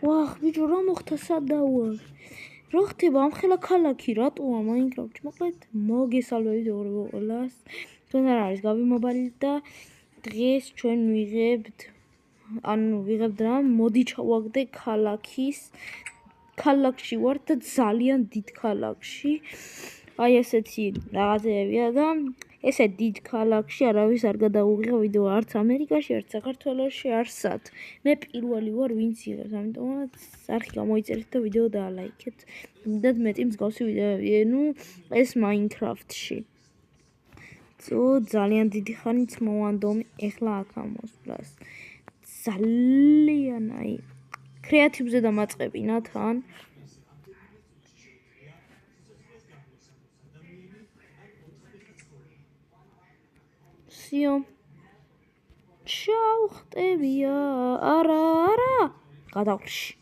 ვახ, ბიჭო, რა მოხდა სადავარ? რა ხდება ამ ხელა ქალაქი რატოა მაინკრაფტში? მოკლედ მოგესალმებით ყველას. თქვენ არ არის გავი მობაილი და დღეს ჩვენ ვიღებთ რა, მოდი ჩავაგდე ქალაქში ვარ და ძალიან დიდ ქალაქში. აი ესეთი რაღაცებია და ესე დიდ ქალაქში არავის არ გადაუღია ვიდეო არც ამერიკაში, არც საქართველოში, არცად. მე პირველი ვარ, ვინც იღებს, ამიტომაც არხი გამოიწერეთ და ვიდეო დაალაიქეთ. მიდათ მეტი მსგავსი ვიდეოები, ეს მაინკრაფტში. ძალიან დიდი ხანით მოვანდომი, ეხლა აქ ამოსვლას. ძალიან აი კრეატივზე დამაწყებინა თან. ჩავხტებია, არა, გადავრში.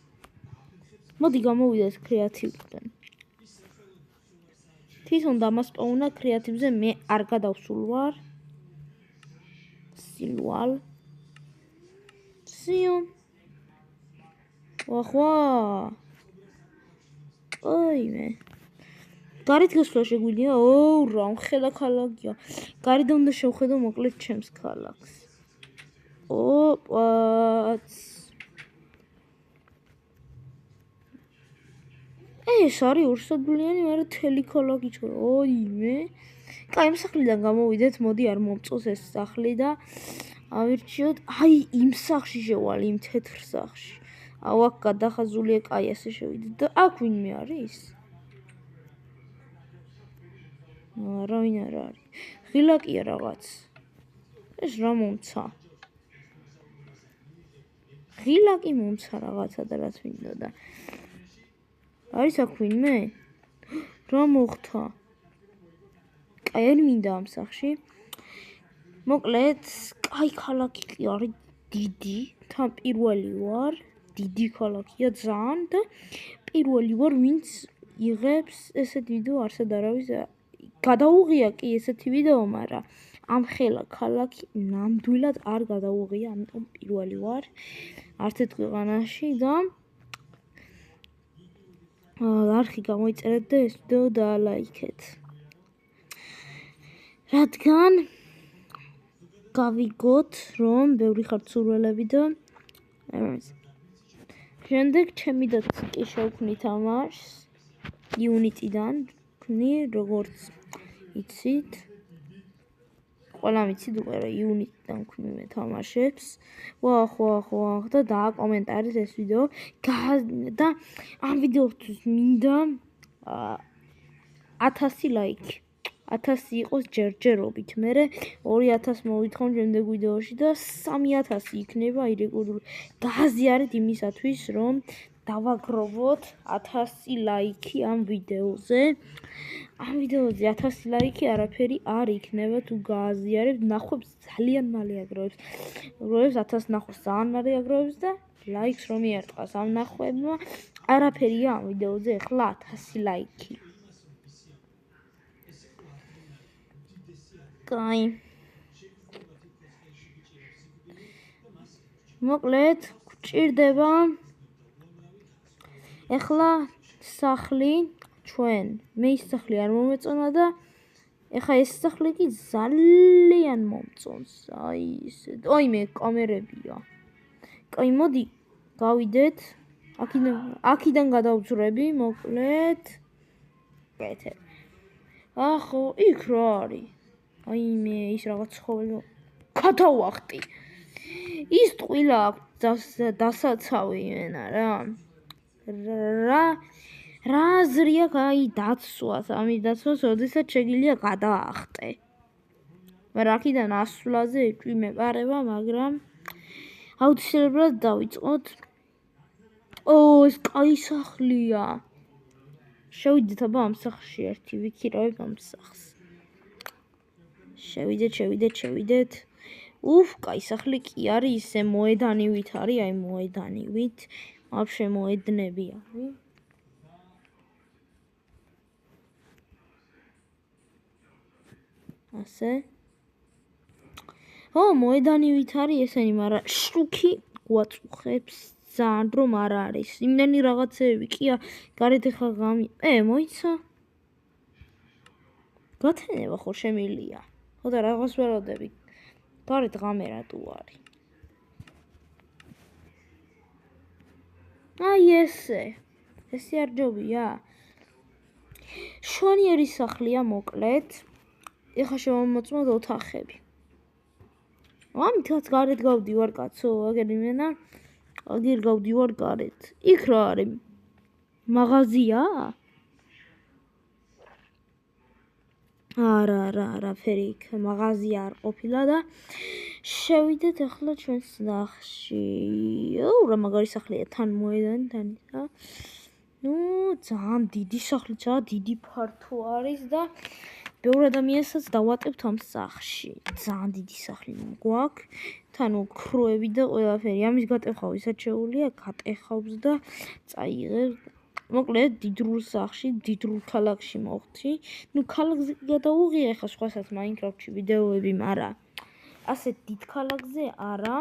მოდი გამოვიდეთ კრეატივიდან. თვითონ დამასპაუნა კრეატივზე მე არ გადავსულ ვარ. სილვალ. ვახვა. ოიმე. გარეთ გასვლა შეგვიძლია? რა ხელა ქალაქია. გარედან უნდა შევხედო მოკლედ ჩემს ქალაქს. ოპაც. ეს არის ორსადგურიანი, მაგრამ თელი ქალაქი ჩქო. ოიმე. კაი, ამ სახლიდან გამოვიდეთ, მოდი არ მომწოს ეს სახლი და ავირჩიოთ. აი, იმ სახლში შევალ, იმ თეთრ სახლში. აუ, აქ გადახაზულია, კაი, ასე შევიდეთ და აქ ვინმე არის? არავინ არ არის. ღილაკია რაღაც. ეს რა მომცა? ღილაკი მომცა რაღაცა და რაც მინდოდა. არის აქ ვინმე? რა მოხდა? კაი, არ მინდა ამ სახლში. მოკლედ, კაი ქალაქი არის დიდი, თან პირველი ვარ, დიდი ქალაქია ძალიან და პირველი ვარ, ვინც იღებს ესეთ ვიდეო, არსად არავის გადაუღია კი ესეთი ვიდეო, მაგრამ ამ ხელა ქალაქი ნამდვილად არ გადაუღია, ამიტომ პირველი ვარ არც ერთ ქვეყანაში და არხი გამოიწერეთ და ეს ვიდეო დაალაიქეთ. რადგან გავიგოთ, რომ ბევრი ხართ სურველები და შემდეგ ჩემი და კი შევქმნი თამაშს იუნიტიდან ვქნი, როგორც იცით. ყველა მიცით უკვე რა იუნიტიდან ვქნი მე თამაშებს. ვახ და დააკომენტარეთ ეს ვიდეო და ამ ვიდეოთვის მინდა 1000 ლაიქი. 1000 იყოს ჯერჯერობით. მერე 2000 მოვითხოვ შემდეგ ვიდეოში და 3000 იქნება ირეგულარული. გააზიარეთ იმისათვის, რომ დავაგროვოთ 1000 ლაიქი ამ ვიდეოზე. ამ ვიდეოზე 1000 ლაიქი არაფერი არ იქნება თუ გააზიარებთ. ნახვებს ძალიან მალე აგროვებს. 1000 ნახვას ძალიან მალე აგროვებს და ლაიქს რომ იარტყას ამ ნახვებმა. არაფერია ამ ვიდეოზე ახლა 1000 ლაიქი. კაი. მოკლედ, გვჭირდება ახლა სახლი ჩვენ. მე ის სახლი არ მომეწონა და ახლა ეს სახლი კი ძალიან მომწონს. აი ესე. ოიმე კამერებია. კაი, მოდი გავიდეთ. აქიდან გადავძვრები, მოკლედ. კეთე. ახო, იქ რა არის? აიმე, ის რაღაც ცხოველი გადავახტი. ის ტყილა აქვს დასაცავი მენა რა. რა აზრი აქვს აი დაცვას, ამის დაცვას ოდესაც შეგიძლია გადაახტე. მაგრამ აქედან ასვლაზე ეჭვი მეყარება, მაგრამ აუცილებლად დავიწყოთ. ეს კაი სახლია. შევიდეთ აბა ამ სახლში ერთი ვიქირავებ ამ სახლს. შევიდეთ. კაი სახლი კი არის, ისე მოედანივით არის, აი მოედანივით. ვაფშე მოედნები არის. ასე. მოედანივით არის ესენი, მაგრამ შუქი გვაწუხებს ძალიან რომ არ არის. იმდენი რაღაცეები კი გარეთ ახლა მოიცა. გათენება ხო შემილია. ხო და რაღაც ველოდები. გარეთ ღამე რატო არის? ესე არ ჯობია. შვანიერი სახლია მოკლედ. ეხლა შემომოწმოთ ოთახები. ამითაც გარეთ გავდივარ კაცო, აგერ იმენა. აგერ გავდივარ გარეთ. იქ რა არის? მაღაზია? არა, ფერი იქ მაღაზია არ ყოფილა და შევიდეთ ახლა ჩვენს სახლში. რა მაგარი სახლია, თან მოედანი თანისა. ძალიან დიდი სახლია, დიდი ფართო არის და ბევრ ადამიანსაც დავატებთ ამ სახლში. ძალიან დიდი სახლი გვაქვს. თანო ქროები და ყველაფერი. ამის გატეხავ ისაჩეულია, გატეხავს და წაიღებს. მოკლედ დიდრულ სახლში, დიდრულ ქალაქში მოხდი. ქალაქზე გადავუღია ახლა სხვასაც Minecraft-ში ვიდეოები, მაგრამ ასე დიდ ქალაქზე არა.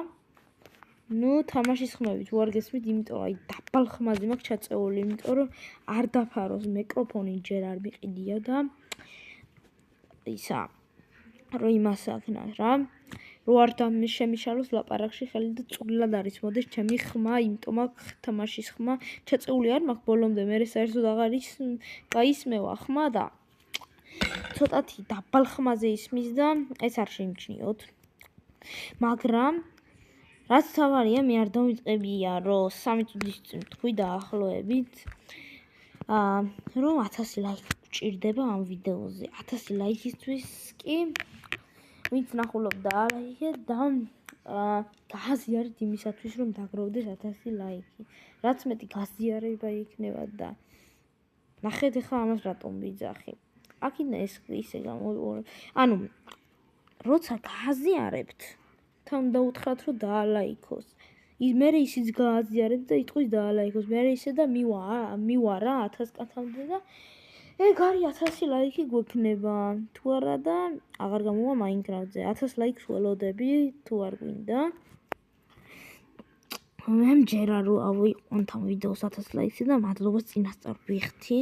თამაშის ხმებით ვარ გესმით, იმიტომ აი დაბალ ხმაზე მაქვს ჩაწეული, იმიტომ რომ არ დაფაროს მიკროფონი ჯერ არ მიყიდია და ისა რომ იმას აქნას რა. რო არ შემიშალოს ლაპარაკში ხელი და წვრილად არის მოდეს ჩემი ხმა, იმიტომ აქ თამაშის ხმა ჩაწეული არ მაქვს ბოლომდე, მე საერთოდ აღარ გაისმევა ხმა და ცოტათი დაბალ ხმაზე ისმის და ეს არ შეიმჩნიოთ. მაგრამ რაც თავარია, მე არ დავიწყებია, რომ 3 წუთის წინ თქვი დაახლოებით, რომ 1000 ლაიქი გჭირდება ამ ვიდეოზე. 1000 ლაიქისთვის კი ვინც ნახულობ დაალაიქეთ და გააზიარეთ იმისათვის, რომ დაგროვდეს 1000 ლაიქი. რაც მეტი გაზიარება იქნება და ნახეთ ახლა ამას რატომ ვიძახი. აქედან ეს ისე გამოვიყურებ. როცა გააზიარებთ, თან დაუთხრათ, რომ დაალაიქოს. მე ისიც გააზიარებ და იტყვის დაალაიქოს. მე ისე და მივა რა 1000 კაცამდე და ეგ არის 1000 ლაიქი გვექნება. თუ არა და აღარ გამოვა Minecraft-ზე. 1000 ლაიქს ველოდები, თუ არ გვინდა. მე მჯერა რომ ავიყვანთ ამ ვიდეოს 1000 ლაიქს და მადლობას წინასწარ ვიხთი.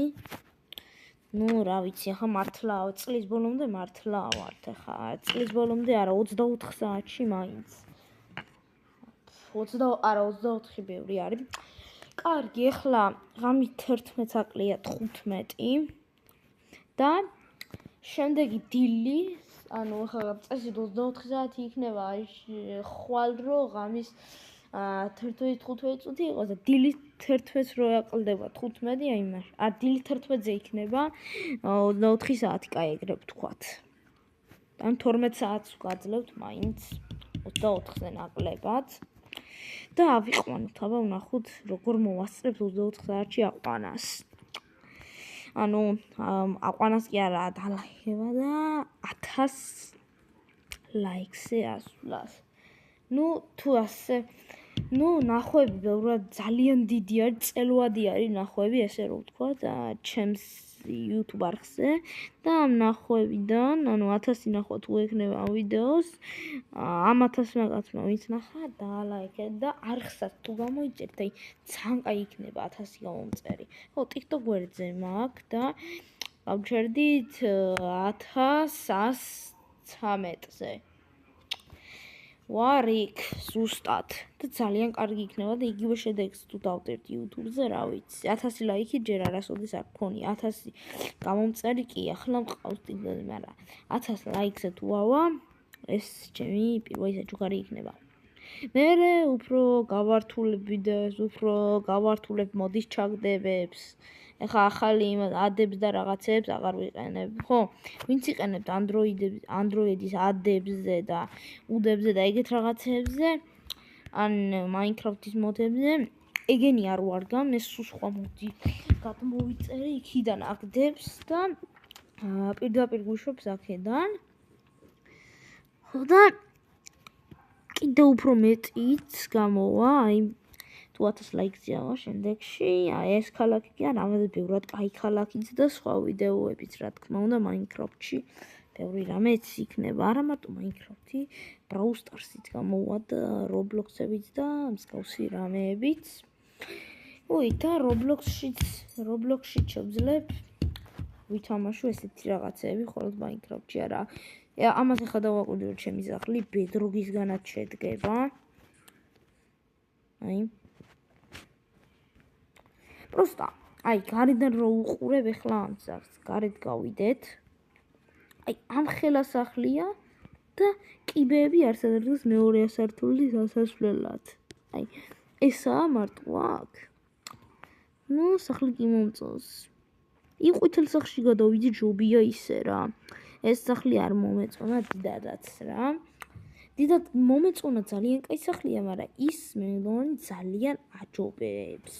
რა ვიცი, ახლა მართლა წლის ბოლომდე მართლა ვართ ახლა. წლის ბოლომდე არა, 24 საათში მაინც. 24 ბევრი არის. კარგი, ახლა ღამით 11 აკლია 15 და შემდეგი დილი, ახლა წესით 24 საათი იქნება, ხვალ რო ღამის 11-15 წუთი იყოს და დილი 11-ს რო აკლდება 15, აი მაშ. დილი 11-ზე იქნება 24 საათი, კაი ეგრე ვთქვათ. ან 12 საათს ვაძლევთ მაინც 24-ზე ნაკლებად. და ავიყვანოთ, აბა ვნახოთ როგორ მოვასწრებთ 24 საათში აყვანას. აყვანას კი არა, დალაიქება და 1000 ლაიქზე ასვლას. თუ ასე ნახვები ბევრად ძალიან დიდი არის, წელვადი არის ნახვები, ესე რომ ვთქვათ, ჩემს YouTube არხზე და ამ ნახვებიდან, 1000 ნახვა თუ ექნება ამ ვიდეოს, ამ 1000 კაცმა ვინც ნახა, დაალაიქეთ და არხსაც თუ გამოიწერთ, აი ძალიან კაი იქნება 1000 გამომწერი. ხო, TikTok გვერდზე მაქვს და გავჩერდით 1113-ზე. ვარ იქ ზუსტად და ძალიან კარგი იქნება და იგივე შედეგს თუ დავწერთ YouTube-ზე, რა ვიცი. 1000 ლაიქი ჯერ არასოდეს არ გქონია. 1000 გამომწერი კი ახლა მყავს ტიგდაზე, მაგრამ 1000 ლაიქზე თუ ავა, ეს ჩემი პირველი საჩუქარი იქნება. მე უფრო გავართულებ ვიდეოს, უფრო გავართულებ მოდის ჩაგდებებს. ეხლა ახალი ადებს და რაღაცებს აღარ ვიყენებ, ხო? ვინც იყენებთ Android-ის ადებზე და უდებზე და ეგეთ რაღაცებზე, ან Minecraft-ის მოდებზე, ეგენი არ ვარგა, მე სულ სხვა მოდი გადმოვიწერი იქიდან აკდებს და პირდაპირ გვიშვებს აქედან. ხო და კიდე უფრო მეტიც გამოვა, აი თუ 1000 ლაიქზე ავა შემდეგში, ეს ქალაქი კი არა, ამაზე ბევრად კაი ქალაქიც და სხვა ვიდეოებიც, რა თქმა უნდა, Minecraft-ში ბევრი რამეც იქნება, არა მარტო Minecraft-ი, Brawl Stars-იც გამოვა და Roblox-ებიც და მსგავსი რამეებიც. და Roblox-ში შევძლებ ვითამაშო ესეთი რაღაცეები, ხოლოდ Minecraft-ში არა. ამაზე ხა დავაკვირდი, რომ ჩემი სახლი Bedrock-ისგანაც შედგება. Просто გარედან რო უყურებ ახლა ამ სახლს, გარეთ გავიდეთ. ამ ხელა სახლია და კიბეები არც αδერგოს მეორე სართულის ასასვლელად. ესაა მარტო აქ. სახლი კი მომწონს. იყვითელ სახლში გადავიდე ჯობია ისე რა. ეს სახლი არ მომეწონა დიდადაც რა. დიდად მომეწონა ძალიან კაი სახლია, მაგრამ ის მე მგონი ძალიან აჯობებს.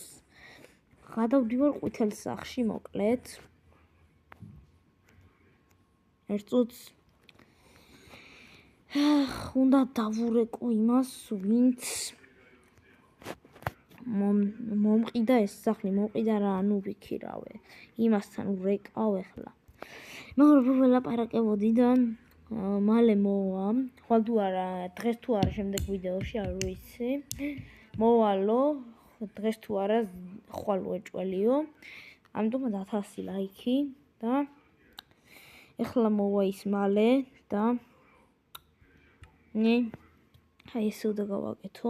გადავდივარ ყვითელ სახლში მოკლედ. ერთ წუთს უნდა დავურეკო იმას, ვინც მომყიდა ეს სახლი, მომყიდა რა, ვიქირავე. იმასთან ვრეკავ ახლა. მაგრამ ველაპარაკებოდი და მალე მოვა. ხვალ თუ არა, დღეს თუ არა, შემდეგ ვიდეოში არ ვიცი. მოვალო, დღეს თუ არა, ხვალ ვეჭველიო. ამიტომ 1000 ლაიქი და ეხლა მოვა ის მალე და ესე უნდა გავაკეთო.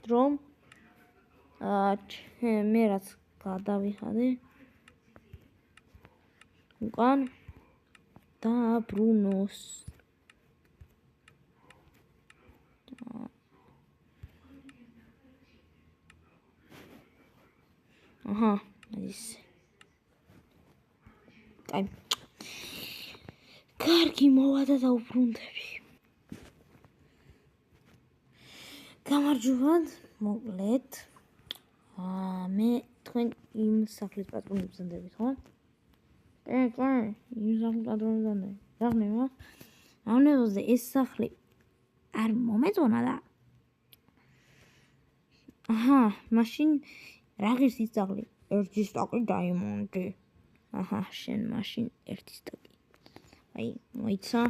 რომ მე რაც გადავიხადე უკან და ბრუნოს. ისე. კარგი მოვა და დავბრუნდები. გამარჯობათ, მოკლედ. მე თქვენ იმ სახლის პატრონებს ვზანდებით, ხო? იმ სახლის პატრონებს ვზანდებით. გახსნიმა? ამნებოზე ეს სახლი არ მომეწონა და მაშინ რა ღირს ის სახლი? ერთი სტაკი დაიმონდი. შენ მაშინ ერთი სტაკი. მოიცა?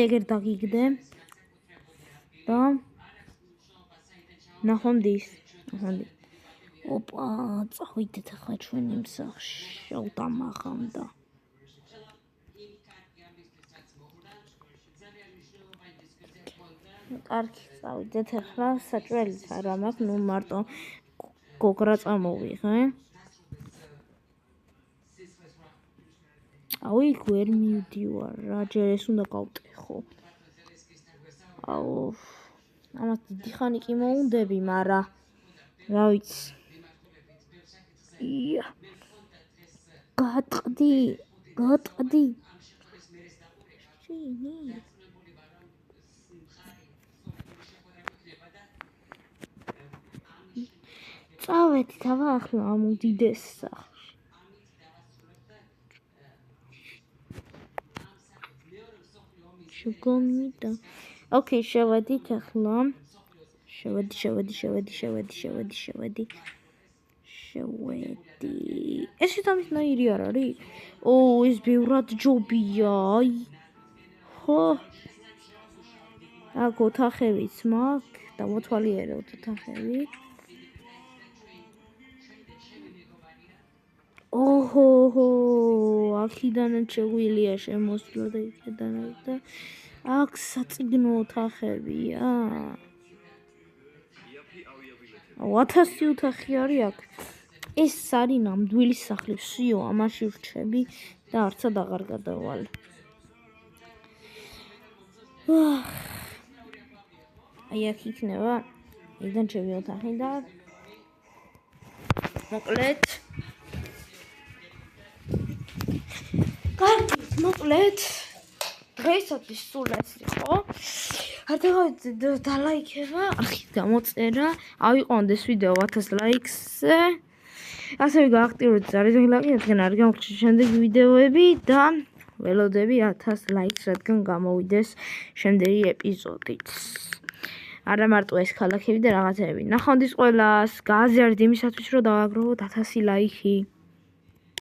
ეგერ დაგიგდე და ნახონდის. წავიდეთ ახლა ჩვენ იმ სახლში. შევდამაღამდა. კარგი, წავიდეთ ახლა საჭველით არა მაქვს, მარტო გოგრა წამოვიღე. იქ ვერ მივდივარ რა, ჯერ ეს უნდა გავტეხო. ამას დიდი ხანი კი მოუნდები, მაგრამ რა ვიცი. გატყდი. წავედით ახლა ამ უდიდეს სახლში. შეგომიდა. ოკეი, შევედით ახლა. შევედი. ეს შეთამის ნაირი არ არის? ეს ბევრად ჯობია. ხო? აქ ოთახებიც მაქვს და მოთვალიერებთ ოთახები. აქედანაც შეგვიძლია შემოსვლა და იქედანაც და აქ საწიგნო ოთახებია. 1000 ოთახი არის აქ. ეს არის ნამდვილი სახლი. ვსიო, ამაში ვრჩები და არცად აღარ გადავალ. აქ იქნება იდან ჩემი ოთახი და მოკლედ კარგი, მოკლედ დღეისათვის სულ ეს იყო. არ დალაიქება, ახით გამოწერა, ავიყვანოთ ეს ვიდეო 1000 ლაიქზე. ასევე გააქტიურეთ ზარიზმილაკი, რადგან არ გამოგჩნდა შემდეგი ვიდეოები და ველოდები 1000 ლაიქს, რადგან გამოვიდეს შემდეგი ეპიზოდიც. არა მარტო ეს ქალაქები და რაღაცები. ნახვამდის ყველას, გააზიარეთ იმისათვის, რომ დავაგროვოთ 1000 ლაიქი.